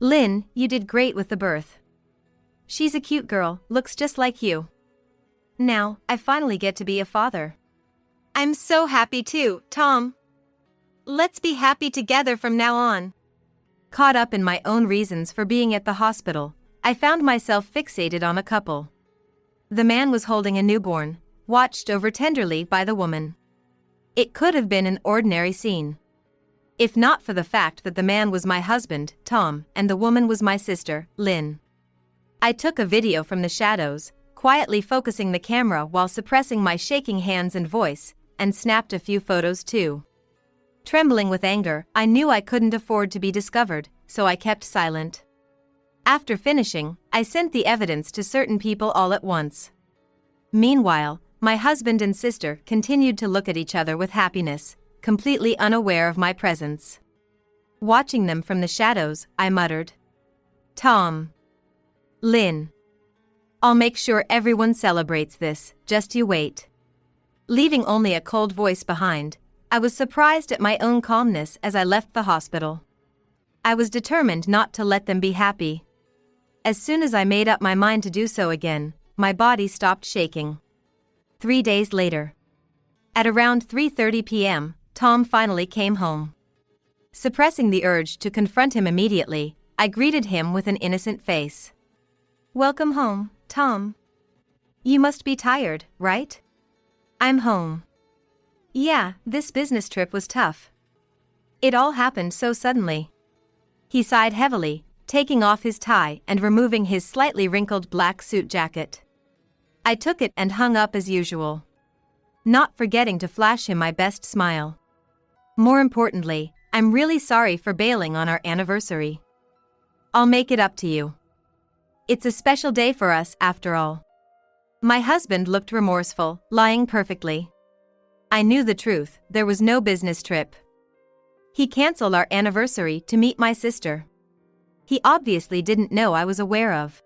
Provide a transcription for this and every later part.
Lynn, you did great with the birth. She's a cute girl, looks just like you. Now, I finally get to be a father. I'm so happy too, Tom. Let's be happy together from now on. Caught up in my own reasons for being at the hospital, I found myself fixated on a couple. The man was holding a newborn, watched over tenderly by the woman. It could have been an ordinary scene. If not for the fact that the man was my husband, Tom, and the woman was my sister, Lynn. I took a video from the shadows, quietly focusing the camera while suppressing my shaking hands and voice, and snapped a few photos too. Trembling with anger, I knew I couldn't afford to be discovered, so I kept silent. After finishing, I sent the evidence to certain people all at once. Meanwhile, my husband and sister continued to look at each other with happiness, completely unaware of my presence. Watching them from the shadows, I muttered, "Tom. Lynn. I'll make sure everyone celebrates this, just you wait." Leaving only a cold voice behind, I was surprised at my own calmness as I left the hospital. I was determined not to let them be happy. As soon as I made up my mind to do so again, my body stopped shaking. 3 days later. At around 3:30 p.m., Tom finally came home. Suppressing the urge to confront him immediately, I greeted him with an innocent face. "Welcome home, Tom. You must be tired, right?" "I'm home." "Yeah, this business trip was tough. It all happened so suddenly." He sighed heavily, taking off his tie and removing his slightly wrinkled black suit jacket. I took it and hung up as usual, not forgetting to flash him my best smile. "More importantly, I'm really sorry for bailing on our anniversary. I'll make it up to you. It's a special day for us, after all." My husband looked remorseful, lying perfectly. I knew the truth, there was no business trip. He canceled our anniversary to meet my sister. He obviously didn't know I was aware of.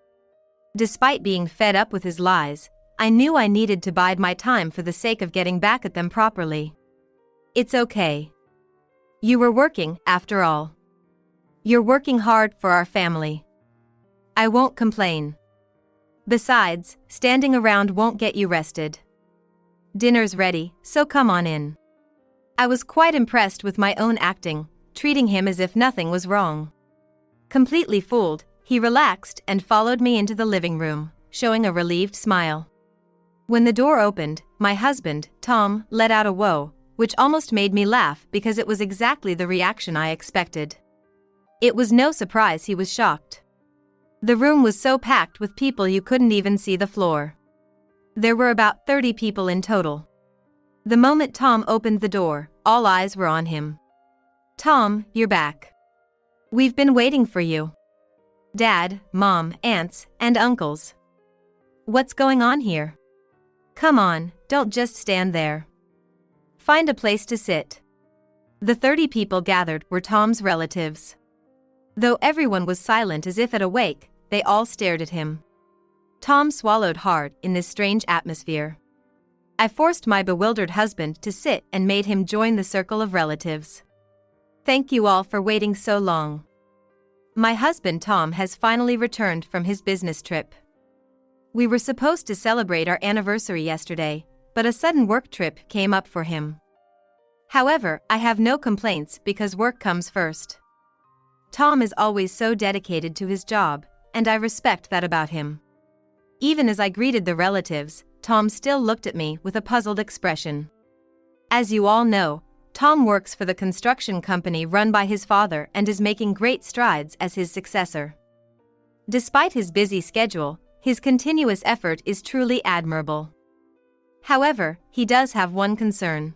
Despite being fed up with his lies, I knew I needed to bide my time for the sake of getting back at them properly. "It's okay. You were working, after all. You're working hard for our family. I won't complain. Besides, standing around won't get you rested. Dinner's ready, so come on in." I was quite impressed with my own acting, treating him as if nothing was wrong. Completely fooled, he relaxed and followed me into the living room, showing a relieved smile. When the door opened, my husband, Tom, let out a whoa, which almost made me laugh because it was exactly the reaction I expected. It was no surprise he was shocked. The room was so packed with people you couldn't even see the floor. There were about 30 people in total. The moment Tom opened the door, all eyes were on him. "Tom, you're back. We've been waiting for you. Dad, Mom, aunts, and uncles. What's going on here? Come on, don't just stand there. Find a place to sit." The 30 people gathered were Tom's relatives. Though everyone was silent as if at a wake, they all stared at him. Tom swallowed hard in this strange atmosphere. I forced my bewildered husband to sit and made him join the circle of relatives. "Thank you all for waiting so long. My husband Tom has finally returned from his business trip. We were supposed to celebrate our anniversary yesterday, but a sudden work trip came up for him. However, I have no complaints because work comes first. Tom is always so dedicated to his job, and I respect that about him." Even as I greeted the relatives, Tom still looked at me with a puzzled expression. As you all know, Tom works for the construction company run by his father and is making great strides as his successor. Despite his busy schedule, his continuous effort is truly admirable. However, he does have one concern.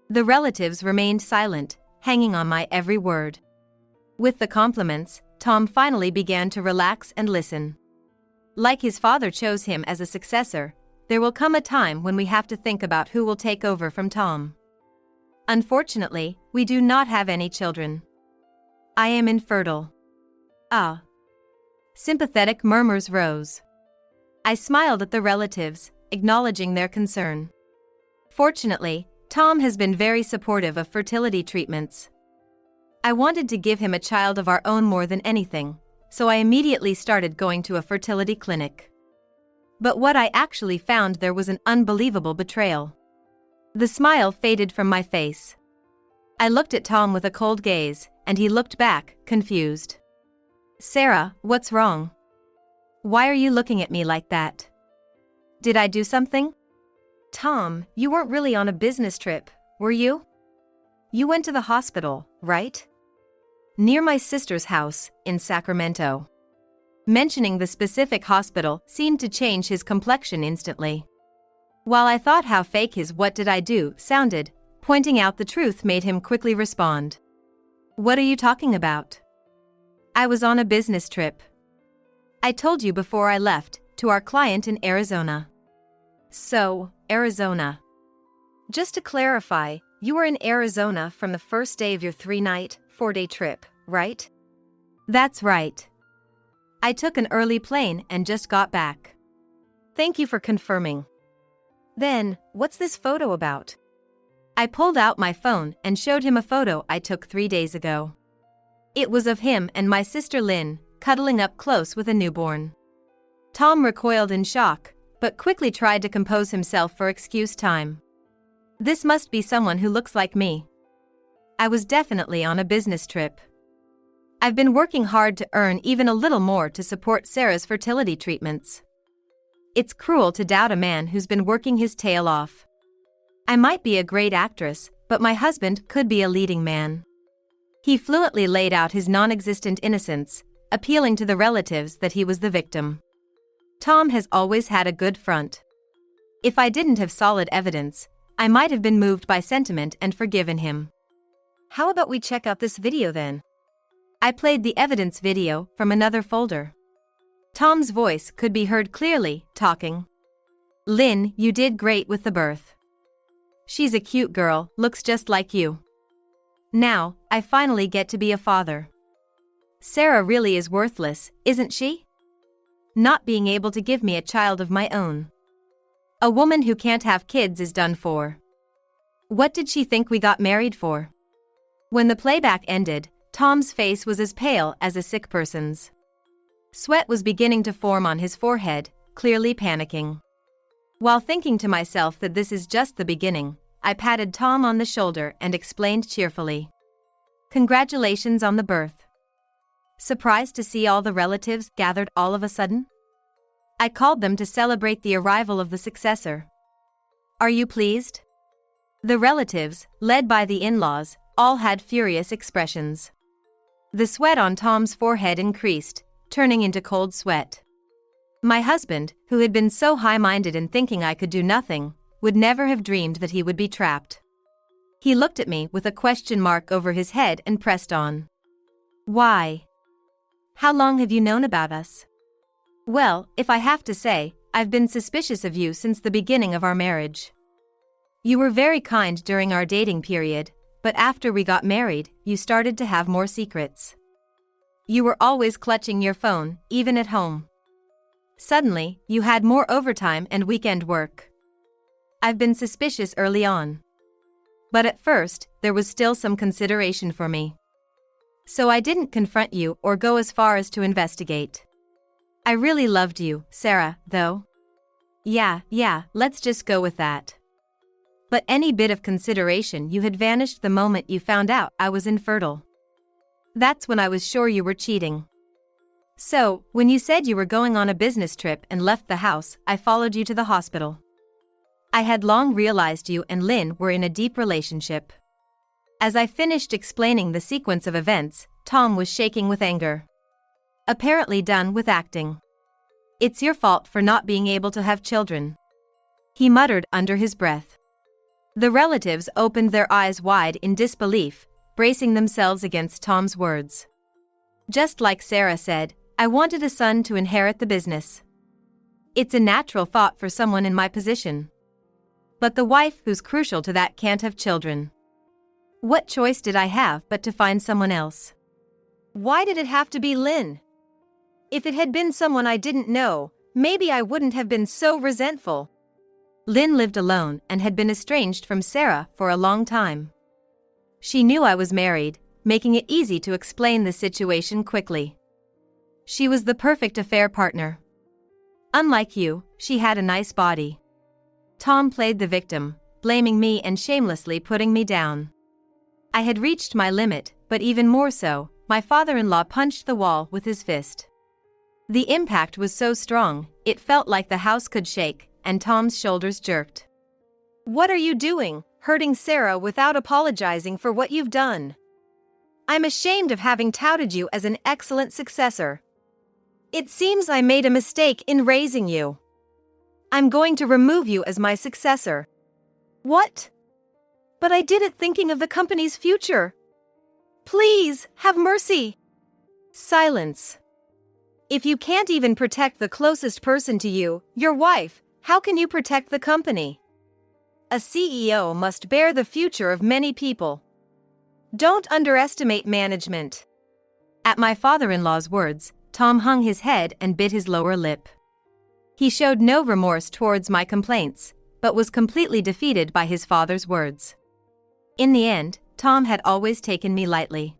The relatives remained silent, hanging on my every word. With the compliments, Tom finally began to relax and listen. Like his father chose him as a successor, there will come a time when we have to think about who will take over from Tom. Unfortunately, we do not have any children. I am infertile. Ah. Sympathetic murmurs rose. I smiled at the relatives, acknowledging their concern. Fortunately, Tom has been very supportive of fertility treatments. I wanted to give him a child of our own more than anything, so I immediately started going to a fertility clinic. But what I actually found there was an unbelievable betrayal. The smile faded from my face. I looked at Tom with a cold gaze, and he looked back, confused. Sarah, what's wrong? Why are you looking at me like that? Did I do something? Tom, you weren't really on a business trip, were you? You went to the hospital, right? Near my sister's house, in Sacramento. Mentioning the specific hospital seemed to change his complexion instantly. While I thought how fake his "what did I do" sounded, pointing out the truth made him quickly respond. What are you talking about? I was on a business trip. I told you before I left, to our client in Arizona. So, Arizona. Just to clarify, you were in Arizona from the first day of your 3-night, 4-day trip, right? That's right. I took an early plane and just got back. Thank you for confirming. Then, what's this photo about? I pulled out my phone and showed him a photo I took 3 days ago. It was of him and my sister Lynn, cuddling up close with a newborn. Tom recoiled in shock, but quickly tried to compose himself for excuse time. This must be someone who looks like me. I was definitely on a business trip. I've been working hard to earn even a little more to support Sarah's fertility treatments. It's cruel to doubt a man who's been working his tail off. I might be a great actress, but my husband could be a leading man. He fluently laid out his non-existent innocence, appealing to the relatives that he was the victim. Tom has always had a good front. If I didn't have solid evidence, I might have been moved by sentiment and forgiven him. How about we check out this video then? I played the evidence video from another folder. Tom's voice could be heard clearly, talking. Lynn, you did great with the birth. She's a cute girl, looks just like you. Now, I finally get to be a father. Sarah really is worthless, isn't she? Not being able to give me a child of my own. A woman who can't have kids is done for. What did she think we got married for? When the playback ended, Tom's face was as pale as a sick person's. Sweat was beginning to form on his forehead, clearly panicking. While thinking to myself that this is just the beginning, I patted Tom on the shoulder and explained cheerfully. Congratulations on the birth. Surprised to see all the relatives gathered all of a sudden? I called them to celebrate the arrival of the successor. Are you pleased? The relatives, led by the in-laws, all had furious expressions. The sweat on Tom's forehead increased, turning into cold sweat. My husband, who had been so high-minded in thinking I could do nothing, would never have dreamed that he would be trapped. He looked at me with a question mark over his head and pressed on. Why? How long have you known about us? Well, if I have to say, I've been suspicious of you since the beginning of our marriage. You were very kind during our dating period, but after we got married, you started to have more secrets. You were always clutching your phone, even at home. Suddenly, you had more overtime and weekend work. I've been suspicious early on. But at first, there was still some consideration for me. So I didn't confront you or go as far as to investigate. I really loved you, Sarah, though. Yeah, let's just go with that. But any bit of consideration you had vanished the moment you found out I was infertile. That's when I was sure you were cheating. So, when you said you were going on a business trip and left the house, I followed you to the hospital. I had long realized you and Lynn were in a deep relationship. As I finished explaining the sequence of events, Tom was shaking with anger. Apparently done with acting. It's your fault for not being able to have children. He muttered under his breath. The relatives opened their eyes wide in disbelief, bracing themselves against Tom's words. Just like Sarah said, I wanted a son to inherit the business. It's a natural thought for someone in my position. But the wife who's crucial to that can't have children. What choice did I have but to find someone else? Why did it have to be Lynn? If it had been someone I didn't know, maybe I wouldn't have been so resentful. Lynn lived alone and had been estranged from Sarah for a long time. She knew I was married, making it easy to explain the situation quickly. She was the perfect affair partner. Unlike you, she had a nice body. Tom played the victim, blaming me and shamelessly putting me down. I had reached my limit, but even more so, my father-in-law punched the wall with his fist. The impact was so strong, it felt like the house could shake, and Tom's shoulders jerked. "What are you doing, hurting Sarah without apologizing for what you've done? I'm ashamed of having touted you as an excellent successor. It seems I made a mistake in raising you. I'm going to remove you as my successor." "What? But I did it thinking of the company's future. Please, have mercy." Silence. If you can't even protect the closest person to you, your wife, how can you protect the company? A CEO must bear the future of many people. Don't underestimate management. At my father-in-law's words, Tom hung his head and bit his lower lip. He showed no remorse towards my complaints, but was completely defeated by his father's words. In the end, Tom had always taken me lightly.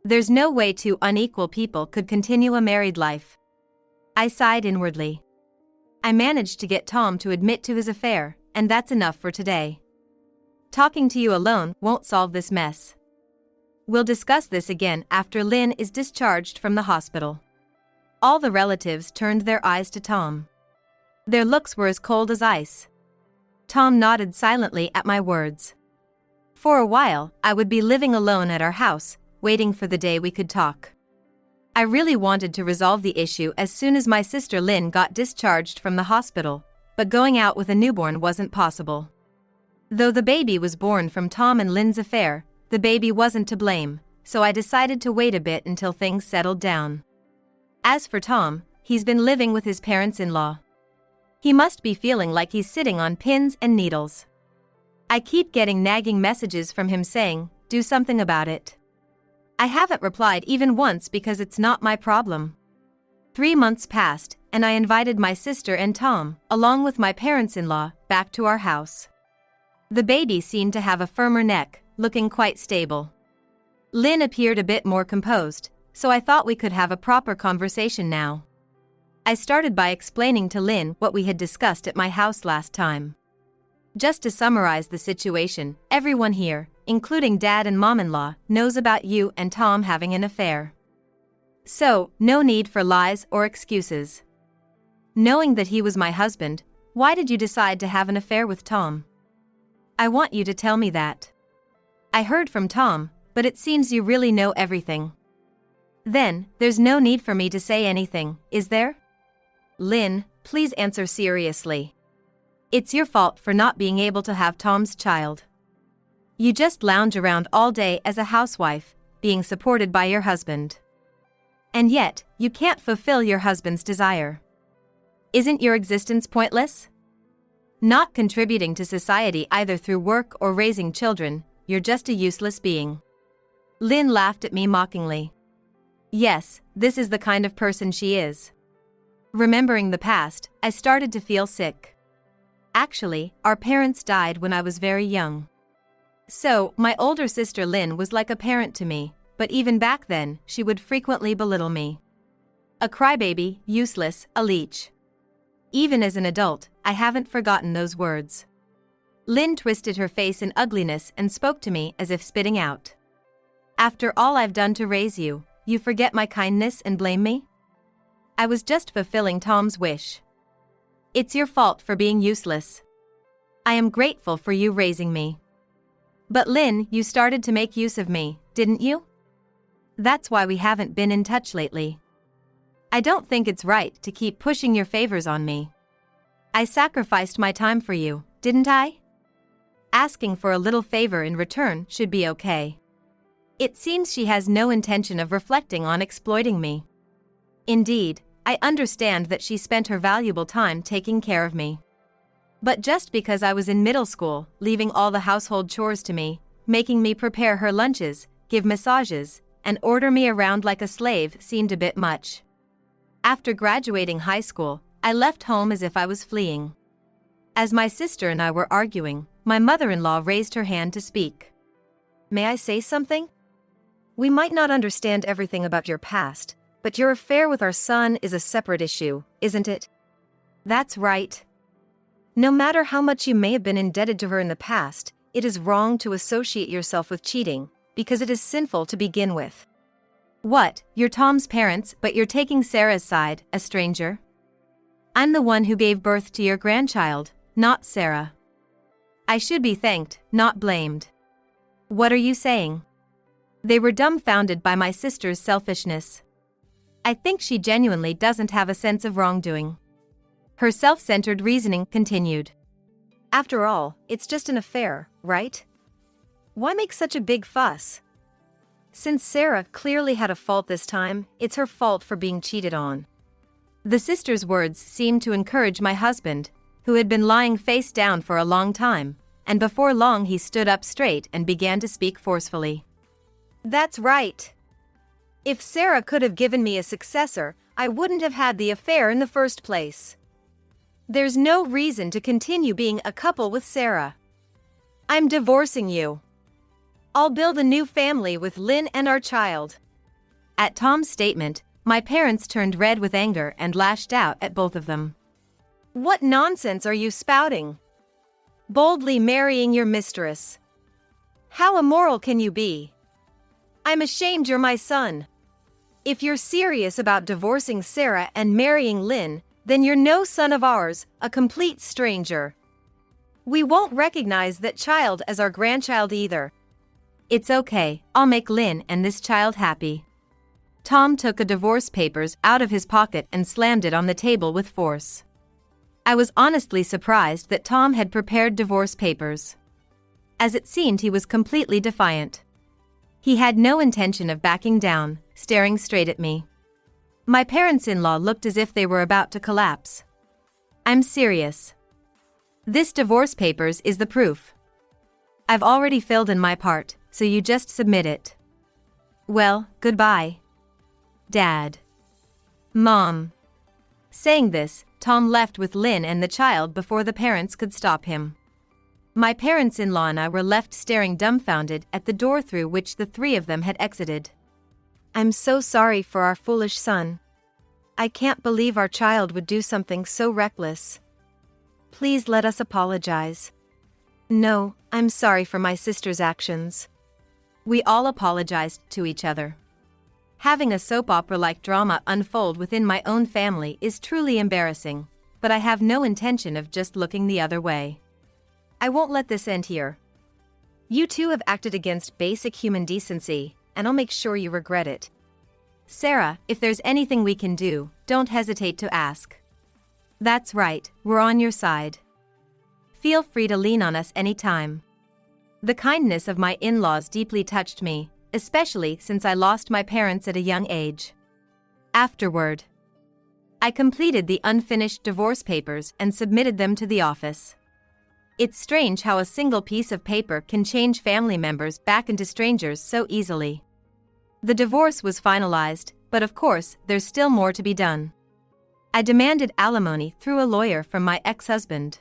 There's no way two unequal people could continue a married life. I sighed inwardly. I managed to get Tom to admit to his affair, and that's enough for today. Talking to you alone won't solve this mess. We'll discuss this again after Lynn is discharged from the hospital. All the relatives turned their eyes to Tom. Their looks were as cold as ice. Tom nodded silently at my words. For a while, I would be living alone at our house, waiting for the day we could talk. I really wanted to resolve the issue as soon as my sister Lynn got discharged from the hospital, but going out with a newborn wasn't possible. Though the baby was born from Tom and Lynn's affair, the baby wasn't to blame, so I decided to wait a bit until things settled down. As for Tom, he's been living with his parents-in-law. He must be feeling like he's sitting on pins and needles. I keep getting nagging messages from him saying, "Do something about it." I haven't replied even once because it's not my problem. 3 months passed, and I invited my sister and Tom, along with my parents-in-law, back to our house. The baby seemed to have a firmer neck, looking quite stable. Lynn appeared a bit more composed, so I thought we could have a proper conversation now. I started by explaining to Lynn what we had discussed at my house last time. Just to summarize the situation, everyone here, including Dad and Mom-in-law, knows about you and Tom having an affair. So, no need for lies or excuses. Knowing that he was my husband, why did you decide to have an affair with Tom? I want you to tell me that. I heard from Tom, but it seems you really know everything. Then, there's no need for me to say anything, is there? Lynn, please answer seriously. It's your fault for not being able to have Tom's child. You just lounge around all day as a housewife, being supported by your husband. And yet, you can't fulfill your husband's desire. Isn't your existence pointless? Not contributing to society either through work or raising children, you're just a useless being. Lynn laughed at me mockingly. Yes, this is the kind of person she is. Remembering the past, I started to feel sick. Actually, our parents died when I was very young. So, my older sister Lynn was like a parent to me, but even back then, she would frequently belittle me. A crybaby, useless, a leech. Even as an adult, I haven't forgotten those words. Lynn twisted her face in ugliness and spoke to me as if spitting out. After all I've done to raise you, you forget my kindness and blame me? I was just fulfilling Tom's wish. It's your fault for being useless. I am grateful for you raising me. But Lynn, you started to make use of me, didn't you? That's why we haven't been in touch lately. I don't think it's right to keep pushing your favors on me. I sacrificed my time for you, didn't I? Asking for a little favor in return should be okay. It seems she has no intention of reflecting on exploiting me. Indeed, I understand that she spent her valuable time taking care of me. But just because I was in middle school, leaving all the household chores to me, making me prepare her lunches, give massages, and order me around like a slave seemed a bit much. After graduating high school, I left home as if I was fleeing. As my sister and I were arguing, my mother-in-law raised her hand to speak. May I say something? We might not understand everything about your past, but your affair with our son is a separate issue, isn't it? That's right. No matter how much you may have been indebted to her in the past, it is wrong to associate yourself with cheating, because it is sinful to begin with. What, you're Tom's parents, but you're taking Sarah's side, a stranger? I'm the one who gave birth to your grandchild, not Sarah. I should be thanked, not blamed. What are you saying? They were dumbfounded by my sister's selfishness. I think she genuinely doesn't have a sense of wrongdoing. Her self-centered reasoning continued. After all, it's just an affair, right? Why make such a big fuss? Since Sarah clearly had a fault this time, it's her fault for being cheated on. The sister's words seemed to encourage my husband, who had been lying face down for a long time, and before long he stood up straight and began to speak forcefully. That's right. If Sarah could have given me a successor, I wouldn't have had the affair in the first place. There's no reason to continue being a couple with Sarah. I'm divorcing you. I'll build a new family with Lynn and our child. At Tom's statement, my parents turned red with anger and lashed out at both of them. What nonsense are you spouting? Boldly marrying your mistress. How immoral can you be? I'm ashamed you're my son. If you're serious about divorcing Sarah and marrying Lynn, then you're no son of ours, a complete stranger. We won't recognize that child as our grandchild either. It's okay, I'll make Lynn and this child happy. Tom took the divorce papers out of his pocket and slammed it on the table with force. I was honestly surprised that Tom had prepared divorce papers. As it seemed, he was completely defiant. He had no intention of backing down, staring straight at me. My parents-in-law looked as if they were about to collapse. I'm serious. This divorce papers is the proof. I've already filled in my part, so you just submit it. Well, goodbye. Dad. Mom. Saying this, Tom left with Lynn and the child before the parents could stop him. My parents-in-law and I were left staring dumbfounded at the door through which the three of them had exited. I'm so sorry for our foolish son. I can't believe our child would do something so reckless. Please let us apologize. No, I'm sorry for my sister's actions. We all apologized to each other. Having a soap opera-like drama unfold within my own family is truly embarrassing, but I have no intention of just looking the other way. I won't let this end here. You two have acted against basic human decency, and I'll make sure you regret it. Sarah, if there's anything we can do, don't hesitate to ask. That's right, we're on your side. Feel free to lean on us anytime. The kindness of my in-laws deeply touched me, especially since I lost my parents at a young age. Afterward, I completed the unfinished divorce papers and submitted them to the office. It's strange how a single piece of paper can change family members back into strangers so easily. The divorce was finalized, but of course, there's still more to be done. I demanded alimony through a lawyer from my ex-husband.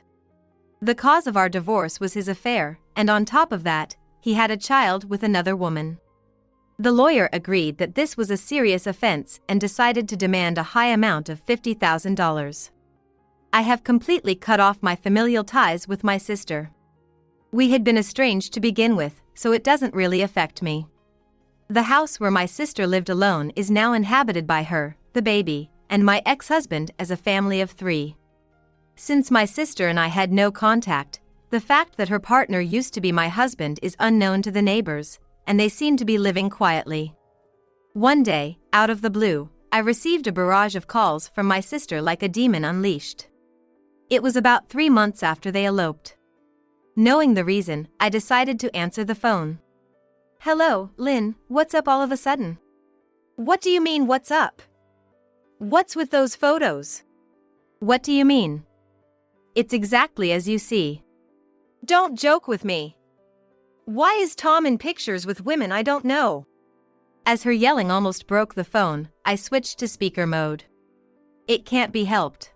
The cause of our divorce was his affair, and on top of that, he had a child with another woman. The lawyer agreed that this was a serious offense and decided to demand a high amount of $50,000. I have completely cut off my familial ties with my sister. We had been estranged to begin with, so it doesn't really affect me. The house where my sister lived alone is now inhabited by her, the baby, and my ex-husband as a family of 3. Since my sister and I had no contact, the fact that her partner used to be my husband is unknown to the neighbors, and they seem to be living quietly. One day, out of the blue, I received a barrage of calls from my sister like a demon unleashed. It was about 3 months after they eloped. Knowing the reason, I decided to answer the phone. Hello, Lynn, what's up all of a sudden? What do you mean, what's up? What's with those photos? What do you mean? It's exactly as you see. Don't joke with me. Why is Tom in pictures with women I don't know? As her yelling almost broke the phone, I switched to speaker mode. It can't be helped.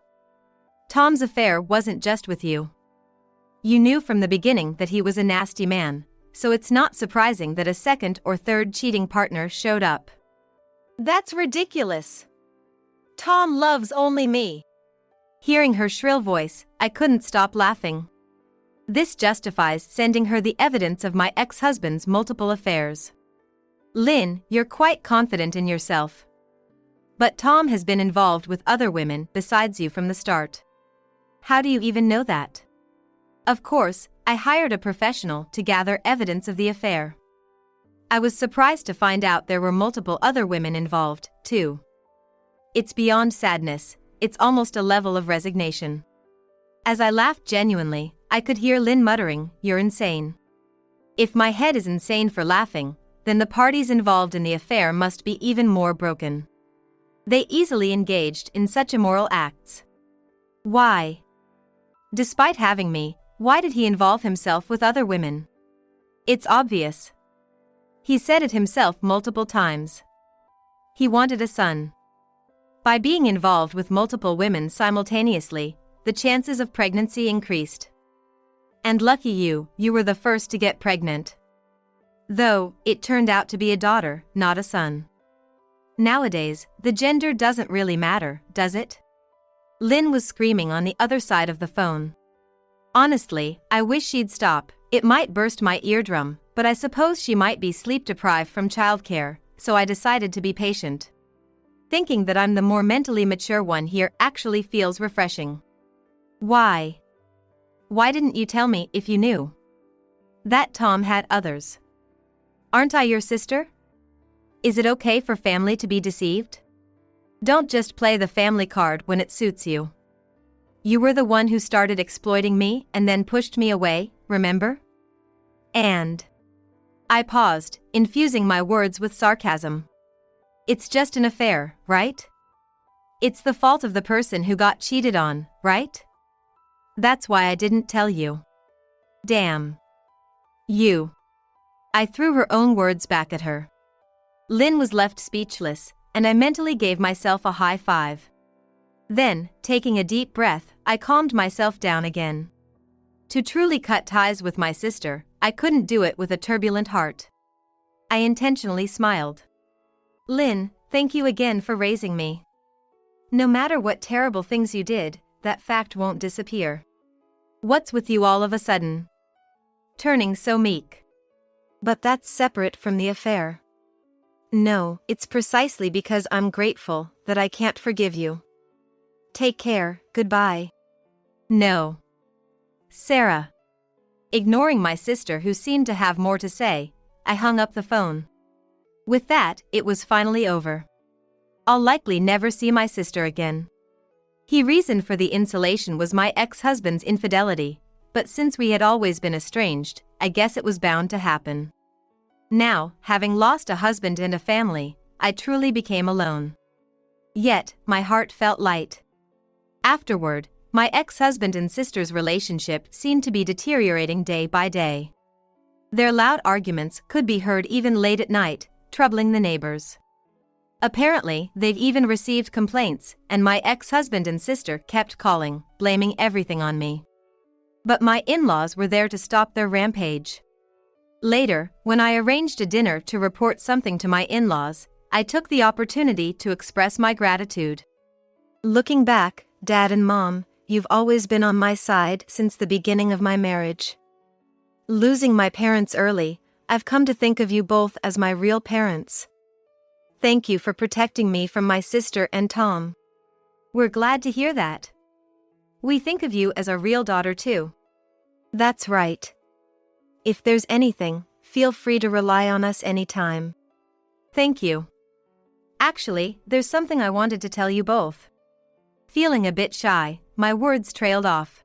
Tom's affair wasn't just with you. You knew from the beginning that he was a nasty man, so it's not surprising that a second or third cheating partner showed up. That's ridiculous. Tom loves only me. Hearing her shrill voice, I couldn't stop laughing. This justifies sending her the evidence of my ex-husband's multiple affairs. Lynn, you're quite confident in yourself. But Tom has been involved with other women besides you from the start. How do you even know that? Of course, I hired a professional to gather evidence of the affair. I was surprised to find out there were multiple other women involved, too. It's beyond sadness, it's almost a level of resignation. As I laughed genuinely, I could hear Lynn muttering, "You're insane." If my head is insane for laughing, then the parties involved in the affair must be even more broken. They easily engaged in such immoral acts. Why? Despite having me, why did he involve himself with other women? It's obvious. He said it himself multiple times. He wanted a son. By being involved with multiple women simultaneously, the chances of pregnancy increased. And lucky you were the first to get pregnant. Though, it turned out to be a daughter, not a son. Nowadays, the gender doesn't really matter, does it? Lynn was screaming on the other side of the phone. Honestly, I wish she'd stop. It might burst my eardrum, but I suppose she might be sleep-deprived from childcare, so I decided to be patient. Thinking that I'm the more mentally mature one here actually feels refreshing. Why? Why didn't you tell me if you knew that Tom had others? Aren't I your sister? Is it okay for family to be deceived? Don't just play the family card when it suits you. You were the one who started exploiting me and then pushed me away, remember? And I paused, infusing my words with sarcasm. It's just an affair, right? It's the fault of the person who got cheated on, right? That's why I didn't tell you. Damn. You. I threw her own words back at her. Lynn was left speechless, and I mentally gave myself a high five. Then, taking a deep breath, I calmed myself down again. To truly cut ties with my sister, I couldn't do it with a turbulent heart. I intentionally smiled. Lynn, thank you again for raising me. No matter what terrible things you did, that fact won't disappear. What's with you all of a sudden? Turning so meek. But that's separate from the affair. No, it's precisely because I'm grateful that I can't forgive you. Take care, goodbye. No. Sarah. Ignoring my sister who seemed to have more to say, I hung up the phone. With that, it was finally over. I'll likely never see my sister again. He reasoned for the insulation was my ex-husband's infidelity, but since we had always been estranged, I guess it was bound to happen. Now, having lost a husband and a family, I truly became alone. Yet, my heart felt light. Afterward, my ex-husband and sister's relationship seemed to be deteriorating day by day. Their loud arguments could be heard even late at night, troubling the neighbors. Apparently, they've even received complaints, and my ex-husband and sister kept calling, blaming everything on me. But my in-laws were there to stop their rampage. Later, when I arranged a dinner to report something to my in-laws, I took the opportunity to express my gratitude. Looking back, Dad and Mom, you've always been on my side since the beginning of my marriage. Losing my parents early, I've come to think of you both as my real parents. Thank you for protecting me from my sister and Tom. We're glad to hear that. We think of you as a real daughter too. That's right. If there's anything, feel free to rely on us anytime. Thank you. Actually, there's something I wanted to tell you both. Feeling a bit shy, my words trailed off.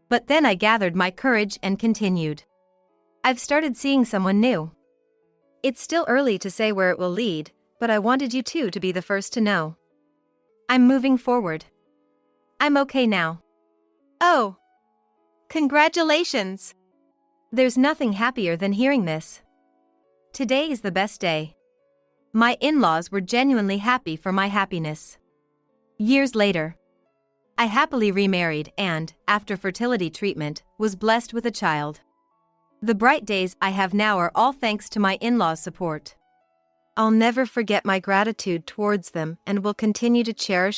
But then I gathered my courage and continued. I've started seeing someone new. It's still early to say where it will lead, but I wanted you two to be the first to know. I'm moving forward. I'm okay now. Oh! Congratulations! There's nothing happier than hearing this. Today is the best day. My in-laws were genuinely happy for my happiness. Years later, I happily remarried and, after fertility treatment, was blessed with a child. The bright days I have now are all thanks to my in-laws' support. I'll never forget my gratitude towards them and will continue to cherish